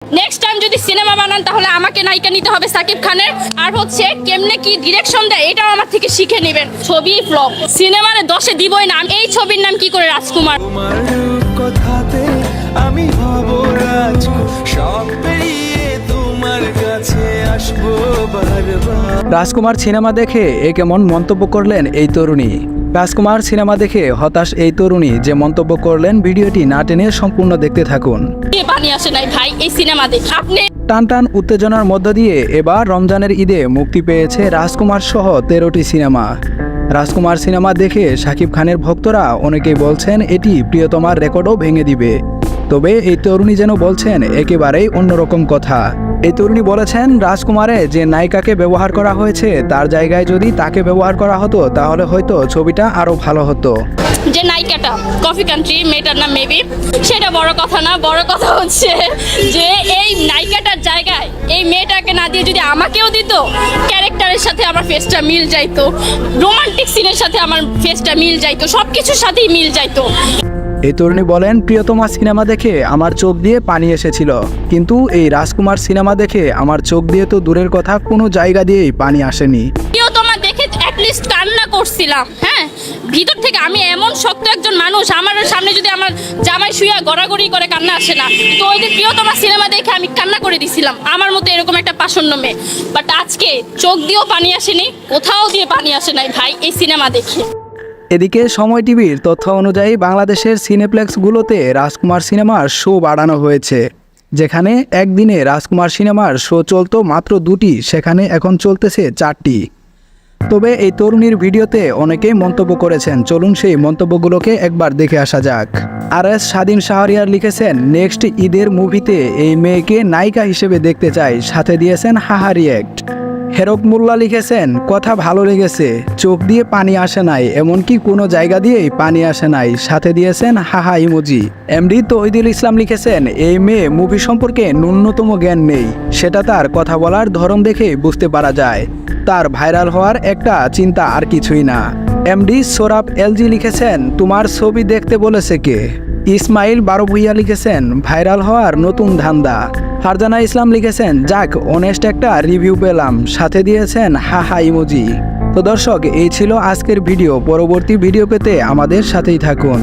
Next time যদি cinema বানান তাহলে আমাকে নায়িকা নিতে হবে সাকিব খানের, আর হচ্ছে কেমনে কি ডিরেকশন দেয় এটাও আমার থেকে শিখে নেবেন। ছবি ফ্লপ, সিনেমারে 10-এ দিবই না। এই ছবির নাম কি করে রাজকুমার? তোমার কথাতে আমি হব সব পেরিয়ে তোমার কাছে আসবো বারবার। রাজকুমার সিনেমা দেখে এ কেমন মন্তব্য করলেন এই তরুণী। রাজকুমার সিনেমা দেখে হতাশ এই তরুণী যে মন্তব্য করলেন, ভিডিওটি না টেনে সম্পূর্ণ দেখতে থাকুন। কে পানি আসে নাই ভাই এই সিনেমা দেখে? আপনি টান টান উত্তেজনার মধ্য দিয়ে এবার রমজানের ঈদে মুক্তি পেয়েছে রাজকুমার সহ 13টি সিনেমা। রাজকুমার সিনেমা দেখে শাকিব খানের ভক্তরা অনেকেই বলছেন এটি প্রিয়তমার রেকর্ডও ভেঙে দিবে। তবে এই তরুণী যেন বলছেন একেবারেই অন্যরকম কথা। এই তরুণী বলেছেন রাজকুমারে যে নায়িকাকে ব্যবহার করা হয়েছে তার জায়গায় যদি তাকে ব্যবহার করা হতো তাহলে হয়তো ছবিটা আরও ভালো হতো। যে নায়িকাটা কফি কান্ট্রি মেয়েটার নাম মেবি, সেটা বড় কথা না। বড় কথা হচ্ছে যে এই নায়িকাটার জায়গায় এই মেয়েটাকে না দিয়ে যদি আমাকেও দিত, ক্যারেক্টারের সাথে আমার ফেসটা মিল যাইতো, রোমান্টিক সিনের সাথে আমার ফেসটা মিল যাইতো, সব কিছুর সাথেই মিল যাইতো। এই তরুণী বলেন প্রিয়তমা সিনেমা দেখে আমার চোখ দিয়ে পানি এসেছিল, কিন্তু এই রাজকুমার সিনেমা দেখে আমার চোখ দিয়ে তো দূরের কথা কোনো জায়গা দিয়েই পানি আসেনি। প্রিয়তমা দেখে অ্যাটলিস্ট কান্না করছিলাম। হ্যাঁ, ভিতর থেকে আমি এমন শক্ত একজন মানুষ, আমার সামনে যদি আমার জামাই শুয়া গড়াগড়ি করে কান্না আসে না, তো ওই যে প্রিয়তমা সিনেমা দেখে আমি কান্না করে দিছিলাম আমার মতো এরকম একটা পাষণ্য মেয়ে। বাট আজকে চোখ দিয়েও পানি আসেনি, কোথাও দিয়ে পানি আসে নাই ভাই এই সিনেমা দেখে। এদিকে সময় টিভির তথ্য অনুযায়ী বাংলাদেশের সিনেপ্লেক্সগুলোতে রাজকুমার সিনেমার শো বাড়ানো হয়েছে। যেখানে একদিনে রাজকুমার সিনেমার শো চলতো মাত্র 2টি, সেখানে এখন চলতেছে 4টি। তবে এই তরুণীর ভিডিওতে অনেকেই মন্তব্য করেছেন, চলুন সেই মন্তব্যগুলোকে একবার দেখে আসা যাক। RS স্বাধীন শাহরিয়ার লিখেছেন নেক্সট ঈদের মুভিতে এই মেয়েকে নায়িকা হিসেবে দেখতে চাই, সাথে দিয়েছেন হাহা রিয়েক্ট। হেরক মোল্লা লিখেছেন কথা ভালো লেগেছে, চোখ দিয়ে পানি আসে নাই, এমনকি কোনো জায়গা দিয়েই পানি আসে নাই, সাথে দিয়েছেন হাহা ইমোজি। MD তৌহিদুল ইসলাম লিখেছেন এই মেয়ে মুভি সম্পর্কে ন্যূনতম জ্ঞান নেই, সেটা তার কথা বলার ধরন দেখে বুঝতে পারা যায়। তার ভাইরাল হওয়ার একটা চিন্তা আর কিছুই না। MD সোরাব LG লিখেছেন তোমার ছবি দেখতে বলেছে কে? ইসমাইল বারো ভুইয়া লিখেছেন ভাইরাল হওয়ার নতুন ধান্দা। ফারজানা ইসলাম লিখেছেন যাক অনেস্ট একটা রিভিউ পেলাম, সাথে দিয়েছেন হাহা ইমোজি। তো দর্শক, এই ছিল আজকের ভিডিও। পরবর্তী ভিডিও পেতে আমাদের সাথেই থাকুন।